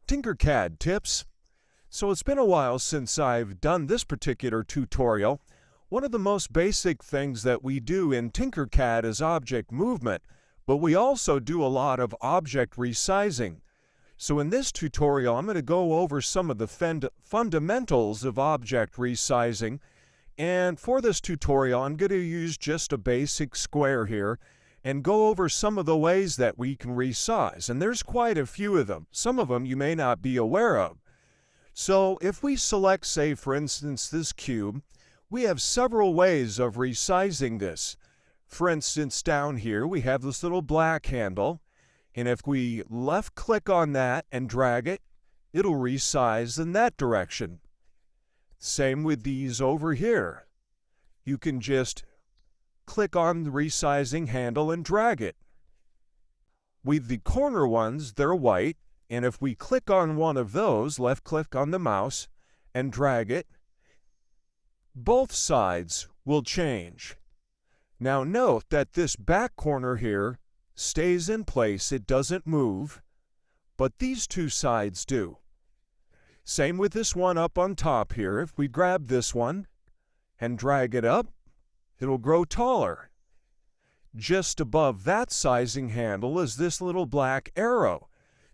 TinkerCAD tips. So it's been a while since I've done this particular tutorial. One of the most basic things that we do in TinkerCAD is object movement, but we also do a lot of object resizing. So in this tutorial, I'm going to go over some of the fundamentals of object resizing. And for this tutorial, I'm going to use just a basic square here and go over some of the ways that we can resize. And there's quite a few of them. Some of them you may not be aware of. So if we select, say, for instance, this cube, we have several ways of resizing this. For instance, down here, we have this little black handle. And if we left-click on that and drag it, it'll resize in that direction. Same with these over here. You can just click on the resizing handle and drag it. With the corner ones, they're white, and if we click on one of those, left-click on the mouse and drag it, both sides will change. Now note that this back corner here stays in place, it doesn't move, but these two sides do. Same with this one up on top here. If we grab this one and drag it up, it'll grow taller. Just above that sizing handle is this little black arrow.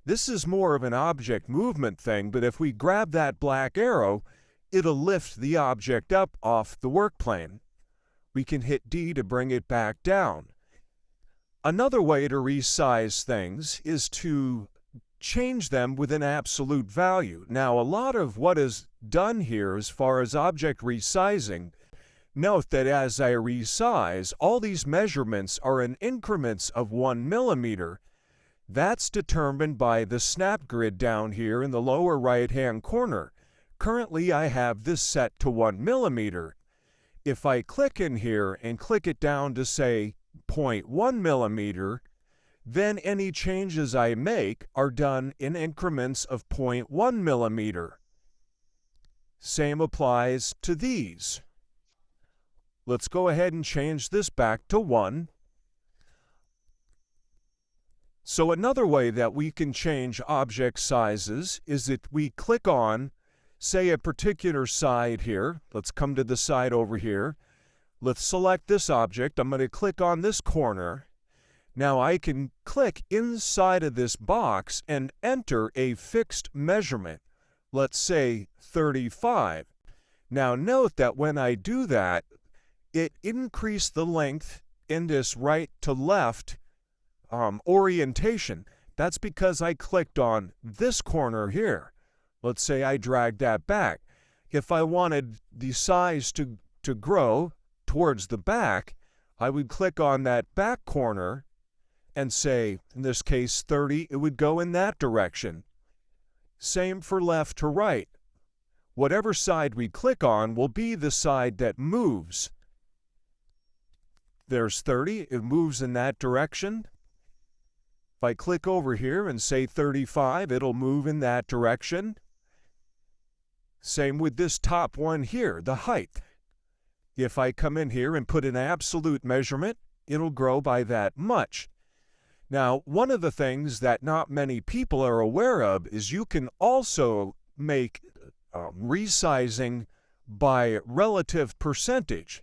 This is more of an object movement thing, but if we grab that black arrow, it'll lift the object up off the work plane. We can hit D to bring it back down. Another way to resize things is to change them with an absolute value. Now, a lot of what is done here as far as object resizing, note that as I resize, all these measurements are in increments of 1 millimeter. That's determined by the snap grid down here in the lower right-hand corner. Currently, I have this set to 1 millimeter. If I click in here and click it down to, say, 0.1 millimeter, then any changes I make are done in increments of 0.1 millimeter. Same applies to these. Let's go ahead and change this back to 1. So another way that we can change object sizes is that we click on, say, a particular side here. Let's come to the side over here. Let's select this object. I'm going to click on this corner. Now I can click inside of this box and enter a fixed measurement. Let's say 35. Now note that when I do that, it increased the length in this right to left orientation. That's because I clicked on this corner here. Let's say I dragged that back. If I wanted the size to grow towards the back, I would click on that back corner and say, in this case 30, it would go in that direction. Same for left to right. Whatever side we click on will be the side that moves. There's 30, it moves in that direction. If I click over here and say 35, it'll move in that direction. Same with this top one here, the height. If I come in here and put an absolute measurement, it'll grow by that much. Now, one of the things that not many people are aware of is you can also make resizing by relative percentage.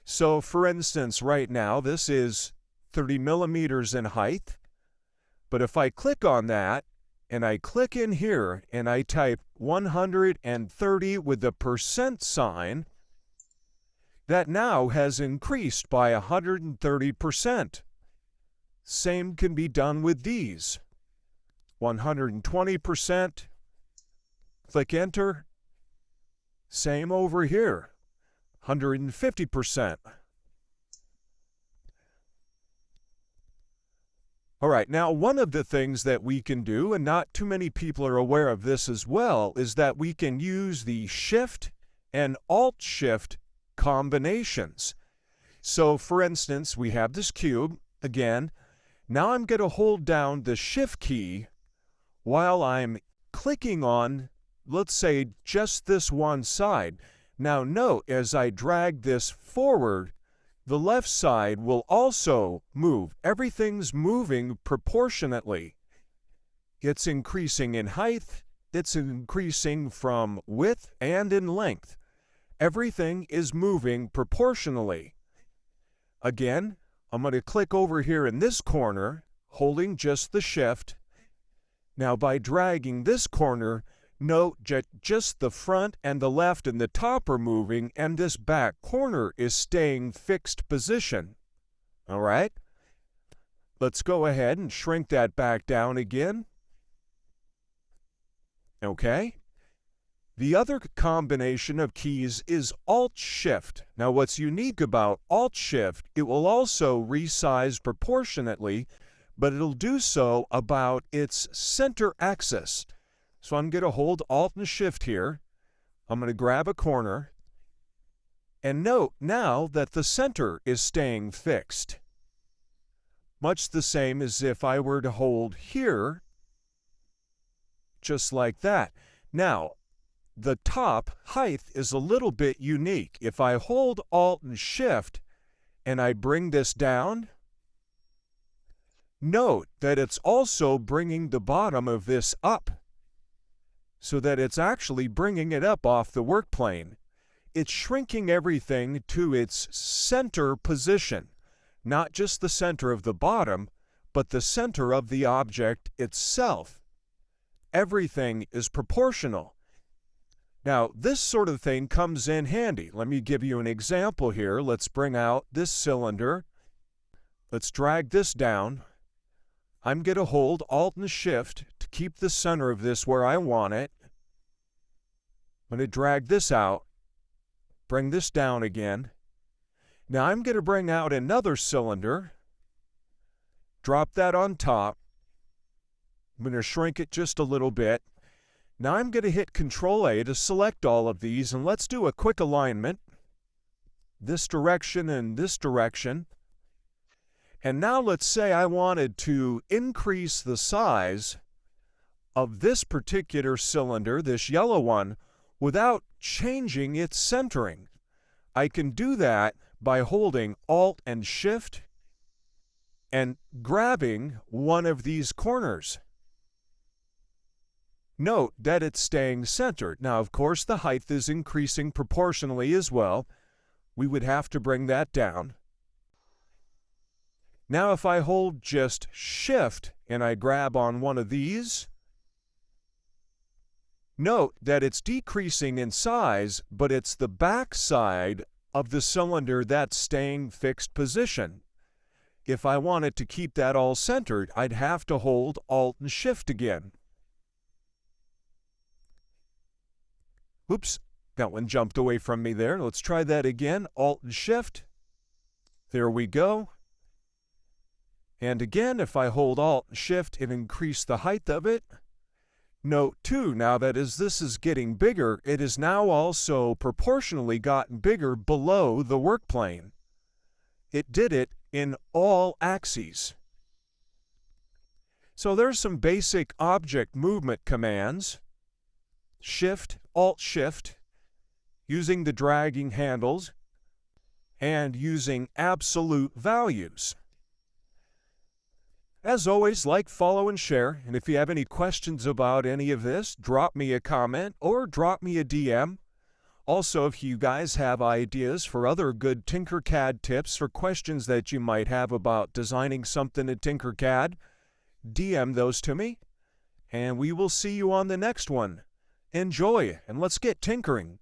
So, for instance, right now, this is 30 millimeters in height. But if I click on that, and I click in here, and I type 130 with the percent sign, that now has increased by 130%. Same can be done with these. 120%. Click Enter. Same over here. 150%. All right, now one of the things that we can do, and not too many people are aware of this as well, is that we can use the Shift and Alt-Shift combinations. So, for instance, we have this cube, again. Now I'm going to hold down the Shift key while I'm clicking on, let's say, just this one side. Now note, as I drag this forward, the left side will also move. Everything's moving proportionately. It's increasing in height, it's increasing from width and in length. Everything is moving proportionally. Again, I'm going to click over here in this corner, holding just the shift. Now by dragging this corner, note just the front and the left and the top are moving, and this back corner is staying fixed position. All right? Let's go ahead and shrink that back down again. Okay? The other combination of keys is Alt-Shift. Now what's unique about Alt-Shift, it will also resize proportionately, but it'll do so about its center axis. So I'm going to hold Alt and Shift here. I'm going to grab a corner. And note now that the center is staying fixed. Much the same as if I were to hold here, just like that. Now, the top height is a little bit unique. If I hold Alt and Shift and I bring this down, note that it's also bringing the bottom of this up, so that it's actually bringing it up off the work plane. It's shrinking everything to its center position, not just the center of the bottom, but the center of the object itself. Everything is proportional. Now, this sort of thing comes in handy. Let me give you an example here. Let's bring out this cylinder. Let's drag this down. I'm going to hold Alt and Shift to keep the center of this where I want it. I'm going to drag this out, bring this down again. Now I'm going to bring out another cylinder, drop that on top. I'm going to shrink it just a little bit. Now I'm going to hit Control-A to select all of these, and let's do a quick alignment. This direction and this direction. And now let's say I wanted to increase the size of this particular cylinder, this yellow one, without changing its centering. I can do that by holding Alt and Shift and grabbing one of these corners. Note that it's staying centered. Now, of course, the height is increasing proportionally as well. We would have to bring that down. Now, if I hold just Shift and I grab on one of these, note that it's decreasing in size, but it's the back side of the cylinder that's staying fixed position. If I wanted to keep that all centered, I'd have to hold Alt and Shift again. Oops, that one jumped away from me there. Let's try that again. Alt and Shift. There we go. And again, if I hold Alt and Shift and increase the height of it, note too, now that as this is getting bigger, it has now also proportionally gotten bigger below the work plane. It did it in all axes. So there's some basic object movement commands. Shift, Alt, Shift, using the dragging handles, and using absolute values. As always, like, follow, and share. And if you have any questions about any of this, drop me a comment or drop me a DM. Also, if you guys have ideas for other good TinkerCAD tips or questions that you might have about designing something in TinkerCAD, DM those to me. And we will see you on the next one. Enjoy, and let's get tinkering.